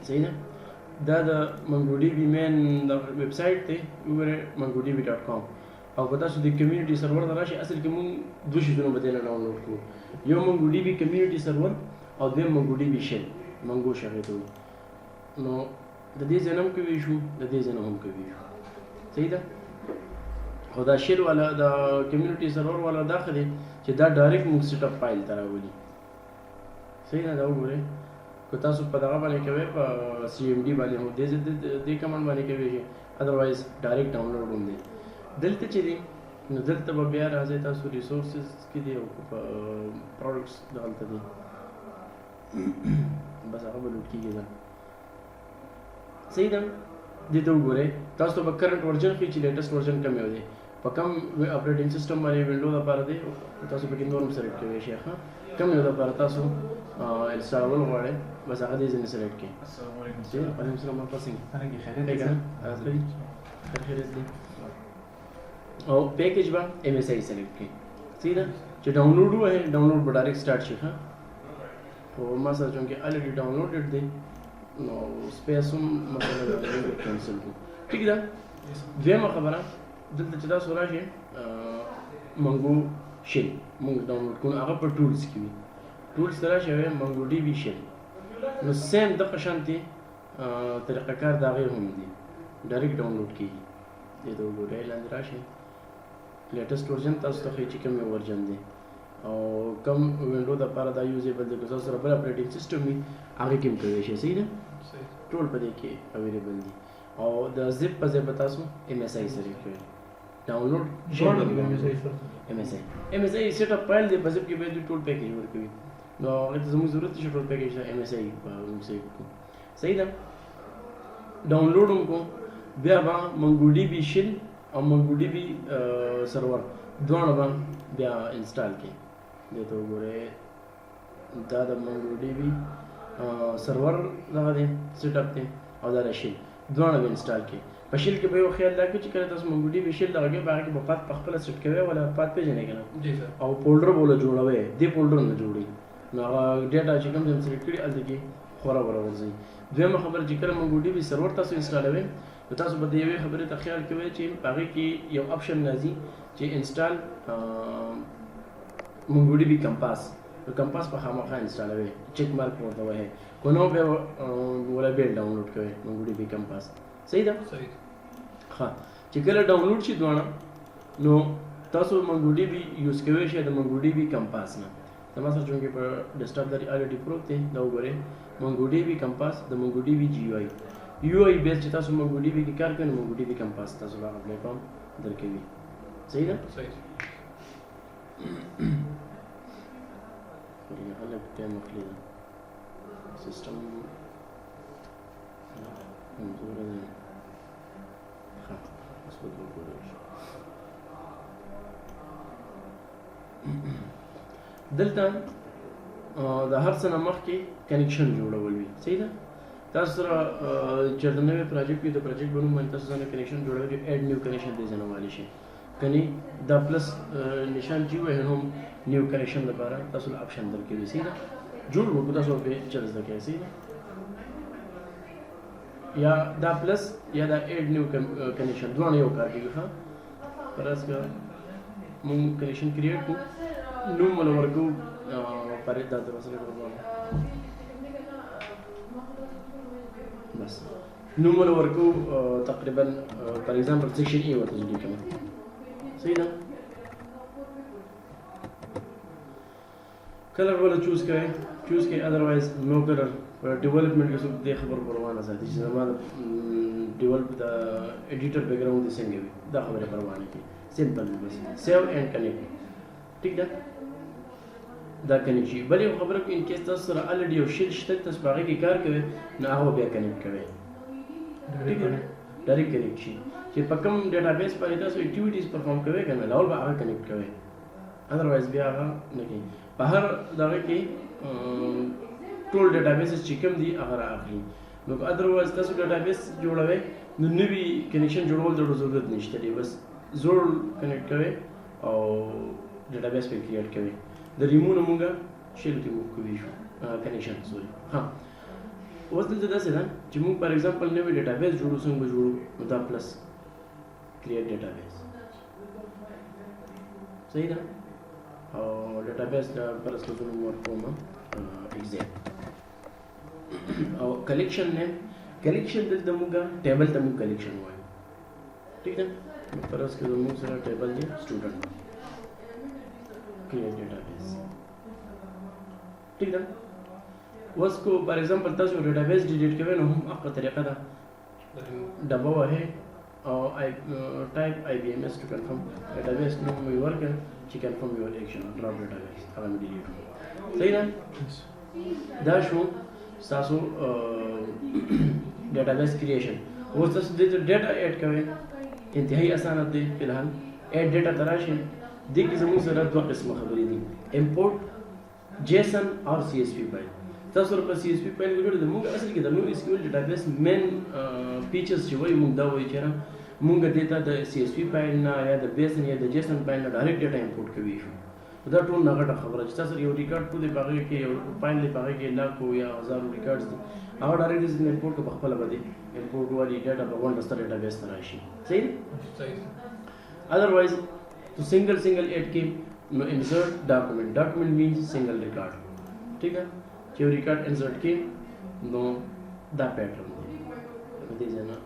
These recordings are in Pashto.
صحیح ده دا د MongoDB مین د ویب سایټ دی وګوره mongodb.com او په تاسو د کمیونټي سرور ته راشي اصل کې مونږ دوه شیزونه به دې نه ډاونلوډ کړو یو MongoDB کمیونټي سرور او دویم MongoDB شل منګو شغې ته نو د دې ځای نه هم کوي شو د دې ځای نه هم کوي شو صحیح ده خو دا شل والا د کمیونټي سرور والا دا ښه دی چې دا ډایرکټ موږ سیټ اپ فایل ته راولي صحیح ده دا وګورئ که تاسو په دغه باندې کوئ په CMD باندې هم دې کمانډ باندې کوئ شي ادروایز ډایرکټ ډاونلوډ هم دی دلته چې دی نو دلته به بیا راځئ تاسو ریسورسز کې دی او په پروډکټس دلته دی بس هغه به لوډ کېږي دا صحیح ده دې ته وګورئ تاسو ته به کرنټ ورژن ښیي چې لیټسټ ورژن کوم یو دی په کوم اپریټینګ سیسټم باندې وینډو دپاره دی تاسو پکې نور هم سلیکټ کوئ شي ښه کوم یو دپاره تاسو انسټالول غواړئ بس هغه دې ځینې سلیکټ کړئ وعلیکم السلام ورحمة الله خیریت دی او پیکیج به MSI سلیکټ کړئ صحیح ده چې ډاونلوډ ووهئ ډاونلوډ به ډایرکټ سټارټ شي ښه خو ما سره چونکې الریډي ډاونلوډډ دی نو سپیس هم مثلا کینسل کړو ټیک ده دویمه خبره دلته چې تاسو راشئ منګو شل موږ ډاونلوډ کوو هغه په ټولز کې وي ټولز ته راشئ MongoDB شل نو سیم دغه شانتې طریقه کار د هغې هم دی ډایرکټ ډاونلوډ کېږي دې ته وګورئ لاندې راشئ لیټسټ ورژن تاسو ته ښیي چې کوم یو ورژن دی او کم وینډو دپاره دا یوزیبل دی که تاسو سره بل اپریټینګ سیسټم وي هغې کې هم کولی شئ صحیح ده ټول په دې کې اویلیبل دي او د زپ په ځای به تاسو MSI سلیکټ کوئ ډاونلوډ MSI سیټ اپ فایل دی په زپ کې به دوی ټول پیکیج ورکوي نو هغې ته زموږ ضرورت نشته ټول پیکیج ته MSI موږ سلیکټ کړو صحیح ده ډاونلوډ هم کوو بیا به MongoDB شل او MongoDB سرور دواړه به بیا انسټال کړئ دې ته وګورئ دا د MongoDB سرور دغه دی سیټ اپ دی او دا د شل دواړه به انسټال کړئ په شل کې به یو خیال دا کړئ چې کله تاسو MongoDB شل دغه کوئ په هغه کې به پات په خپله سیټ کوئ ولا پات پېژنئ که نه او فولډر به له جوړوئ دې فولډر نه جوړوي نو هغه ډیټا چې کوم ځای مو سلیکټ کړي هلته کې خورا ورځي دویمه خبره چې کله MongoDB سرور تاسو انسټالوئ نو تاسو به د یوې خبرې ته خیال کوئ چې هغې کې یو آپشن راځي چې انسټال MongoDB Compass نو کمپاس په خامخا انسټالوئ چیک مارک ورته وهئ که نه بیا ولا بیا ډاونلوډ کوئ MongoDB Compass صحیح ده ښه چې کله ډاونلوډ شي دواړه نو تاسو MongoDB یوز کوئ شئ د MongoDB Compass نه زما سره چونکې په ډیسکټاپ دا الریډي پروت دی دا وګورئ MongoDB Compass د MongoDB GUI بیس چې تاسو MongoDB کې کار کوئ نو MongoDB Compass تاسو هغه پلیټفارم درکوي صحیح ده خلک ټایم اخلي ده سیسټم کمزوره دی ښه اوس به وګورئ دلته د هر څه نه مخکې کنیکشن جوړول وي صحیح ده تاسو سره چېرته نوی پروجیکټ وي د پروجیکټ په نوم باندې تاسو ځان کنیکشن جوړوئ چې ایډ نیو کنیکشن دې ځای نه والی شي کنی دا پلس نشان چې ووهئ هم نیو کنیکشن لپاره تاسو له آپشن درکوي صحیح ده جوړ وکړو تاسو پرې چل زده کوئ صحیح ده یا دا پلس یا دا ایډ نیو کنیکشن دواړه یو کار کوي ښه فرض که مونږ کنیکشن کریټ کړو نوم ول ورکو پرې دا درسره کوو بس نوم ول ورکو تقریبا فار ایگزامپل سیکشن ای ورته جوړ کړو صحیح ده کلر ولا چوز کړئ ادروایز نو کلر ډیولپمنٹ کې څوک دې خبر پروا نه ساتي چې زما ډیولپ د ایډیټر بیک ګراوند څنګه وي دا خبره پروا نه کوي سمپل بس سیو اینڈ کنیکټ ٹھیک ده دا کنیکټ شي بل یو خبره کې ان کیس تاسو سره الریډي یو شیل شته تاسو باغې کې کار کوئ نو هغه بیا کنیکټ کوئ ٹھیک ده ډایرکټ کنیکټ شي چې په کوم ډیټابیس باندې تاسو اکټیویټیز پرفارم کوئ کنه لاول به هغه کنیکټ کوئ ادروایز بیا هغه نه کوي په هر دغه کې ټول ډیټابیس چې کوم دي هغه راغلي نو ادروایز تاسو ډیټابیس جوړوئ نو نوی کنیکشن جوړول د ضرورت نشته دی بس زوړ کنیکټ کوئ او ډیټابیس په کریټ کوئ د ریمو نه مونږه شیل کې مو کوي شو کنیکشن سوري ها اوس دلته داسې ده چې موږ فار ایگزامپل نوی ډیټابیس جوړو څنګه به جوړو نو دا پلس کریټ ډیټابیس صحیح ده او ډیټابیس دا پرس له زونو ورکوم ایگزام او کلیکشن نیم کلیکشن دلته موږ ټیبل ته موږ کلیکشن وایو ٹھیک ده پرس کې موږ سره ټیبل دی سټوډنټ کریټ ډیټابیس ٹھیک ده اوس کو فار ایگزامپل تاسو ډیټابیس ډیلیټ کوئ نو هم هغه طریقه ده ډبه وهئ او type IBMS to confirm database name we work to confirm your action drop database هغه مې delete کړو صحیح ده دا شو تاسو database creation اوس تاسو د ډیټا اډ کوئ انتهایی اسانه دی فلحال اډ ډیټا تراشي دې کې زموږ سره دوه قسمه خبرې دي import JSON او CSV فایل تاسو په CSV فایل کې جوړ موږ اصل کې د نو SQL database مین فیچرز چې وایي موږ دا وایي چې موږ دې ته د CSV فایل نه یا د بیس نه یا د JSON فایل نه ډایرکټ ډیټا امپورټ کوي شو دا ټول نه غټه خبره چې تاسو یو ریکارډ په دې باغې کې یو فایل دې باغې کې لاکو یا هزارو ریکارډز دي هغه ډایرکټ دې امپورټ په خپل باندې امپورټ والی ډیټا په ون ډسټر ډیټابیس ته راشي صحیح اذروایز تو سنگل اډ کې نو انسرټ ډاکومنٹ مینز سنگل ریکارډ ٹھیک ہے چې ریکارډ انسرټ کې نو دا پیټرن دی دې ځنه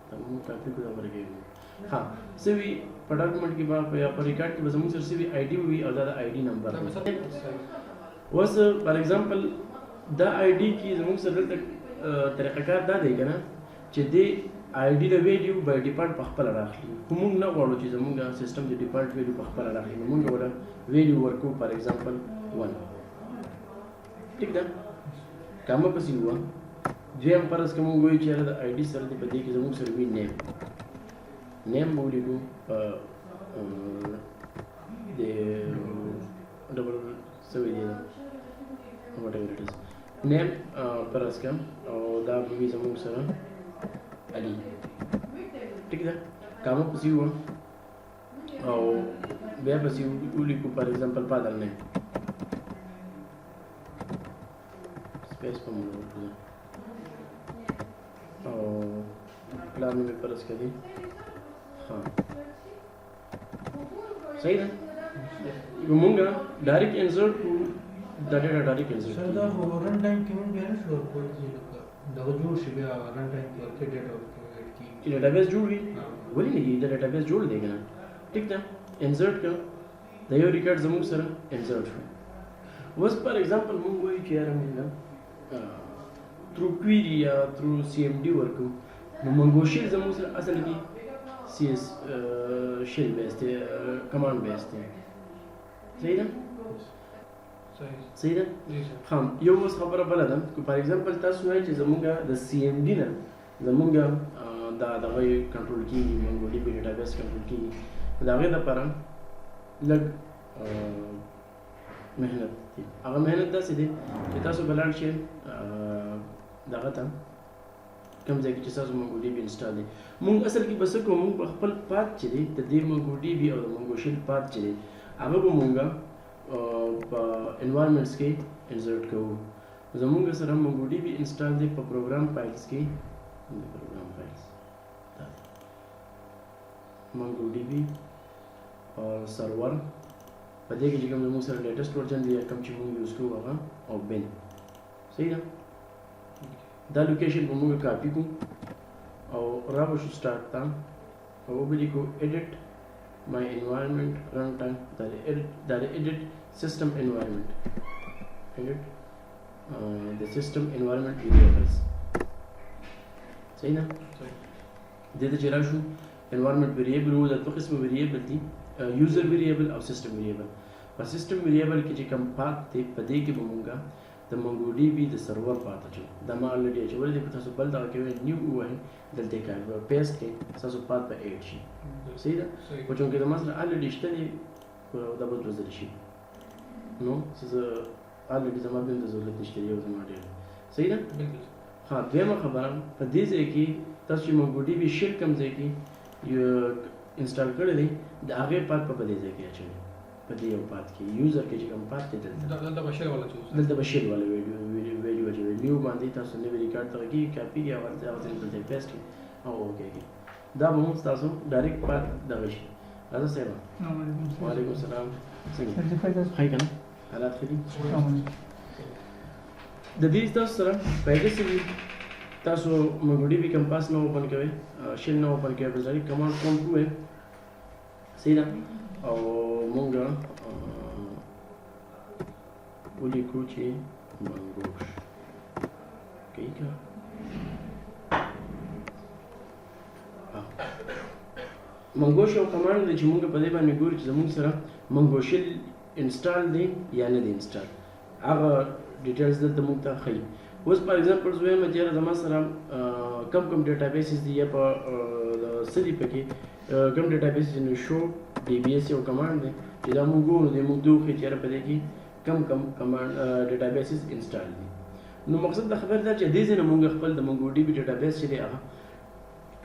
تمام کافي کو ورګي ها سوي په ډاکومنٹ کې یا په ریکارډ کې به زموږ سره سوي آی ډي وي او دا د آی ډي نمبر اوس فار ایگزامپل دا آی ډي کې زموږ سره طریقه کار دا دی کنه چې دې آی ډي د ویډیو بای ډیفالت په خپل راخلي کوم نه غواړو چې زموږ سیستم د ډیفالت ویډیو په خپل راخلي موږ ولا ویډیو ورکو فار ایگزامپل 1 ٹھیک ده کومه پسې و دویم فرض کوم وایي چې د آی ډي سره د پدې کې زموږ سره وی نیم ولیکو د ډبل سوي دی whatever it is name فرض کوم او دا به زموږ سره علي ٹھیک ده کومه پسې و او بیا پسې ولیکو فار ایگزامپل فادر نیم स्पेस पर मुड़ और प्लान में परस कर दी हाँ सही है ये मुंगा direct insert to data direct insert सर दा रन टाइम क्यों बेरस और कोई चीज का दवजो शिबे रन टाइम के डेटा की ये डेटाबेस जोड़ भी वही नहीं ये डेटाबेस जोड़ देगा ना ठीक है इंसर्ट का दयो रिकॉर्ड जमूक sir insert was for example mun goyi kiyar mun na through query या through cmd work no mongo shell zamu sir asal ki cs shell based command based صحیح ده صحیح ده هم یو وس خبره بلدم کو for example تاسو وایي چې زمونږه د cmd نه زمونږه دا دغه کنټرول کیږي MongoDB database کنټرول کیږي دا غي د لپاره لګ مهنت دي هغه مهنت داسې دي چې تاسو بلان شئ دغه ته کوم ځای کې چې تاسو MongoDB انسټال دي مونږ اصل کې بس کوم مونږ خپل پات چې دي د دې MongoDB او د MongoShell پات چې دي هغه به مونږه په انوایرمنټس کې انسرټ کوو زمونږ سره MongoDB انسټال دي په پروګرام فایلز کې پروګرام فایلز MongoDB اور سرور په دې کې چې کوم زموږ سره لیټیسټ ورژن دی کوم چې موږ یوز کوو هغه او بن صحیح ده دا لوکیشن به موږ کاپی کوو او راو شو سٹارټ تا او به لیکو edit my environment runtime دا edit system environment edit the system environment variables صحیح ده دې ته چې راشو environment variable و د دوه قسمه variable دي user variable او system variable په system variable کې چې کوم پات دی په دې کې به مونږه د MongoDB د سرور پات اچو دا ما الریډي اچولې دی په تاسو بل دا کې نیو وای دلته کې پیسټ کې تاسو پات په 8 شي صحیح ده په چون کې د مسله الریډي شته دی دا به وزل شي نو څه الریډي زما د ضرورت نشته یو زما ډیر صحیح ده ها دیمه خبره په دې ځای کې تاسو چې MongoDB شیل کوم ځای کې یو انسټال کړی دی د هغه پات په دې ځای کې اچوي په دې یو پات کې یوزر کې چې کوم پات دی دلته بشیر والا ویډیو جو نیو باندې تاسو نوی ریکارډ ته کی کاپی یا ورته او څنګه پیسټ کی او اوکې کی دا به موږ تاسو ډایرکټ پات دغه شي راځه سیوا وعلیکم السلام څنګه هاي کنه حالات خدي د دې تاسو سره پیدا سي تاسو MongoDB Compass نو اوپن کوئ شیل نو اوپن کوئ بزاری کمانډ پرومپټ وې صحیح ده او مونږ ولیکو چې منګوش کوي کا منګوش یو کمانډ دی چې مونږ په دې باندې ګورو چې زموږ سره منګوشل انسټال دی یا نه دی انسټال هغه ډیټیلز دلته مونږ ته ښیي اوس فار ایگزامپل زه وایم چې زما سره کم ډیټابیسز دي یا په سړي پکې کم ډیټابیسز نو شو ډي بي ایس یو کمانډ دی چې دا مونږ ګورو د مونږ دوه چې په دې کې کم کمانډ ډیټابیسز انسټال دي نو مقصد د خبر دا چې دې ځنه مونږ خپل د MongoDB ډیټابیس چې دی هغه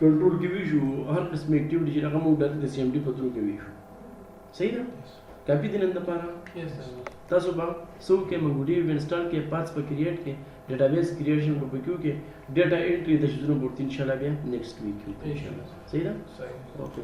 کنټرول کوي شو هر قسم اکټیویټي چې هغه مونږ د CMD په ترو کوي شو صحیح ده کاپی دې نن د پاره تاسو به سو کې MongoDB انسټال کې پاتس په کریټ کې ډیټابیس کریشن په پکیو کې ډیټا انټری د شزونو ورته ان شاء الله بیا نیکسټ ویک ان شاء الله صحیح ده اوکې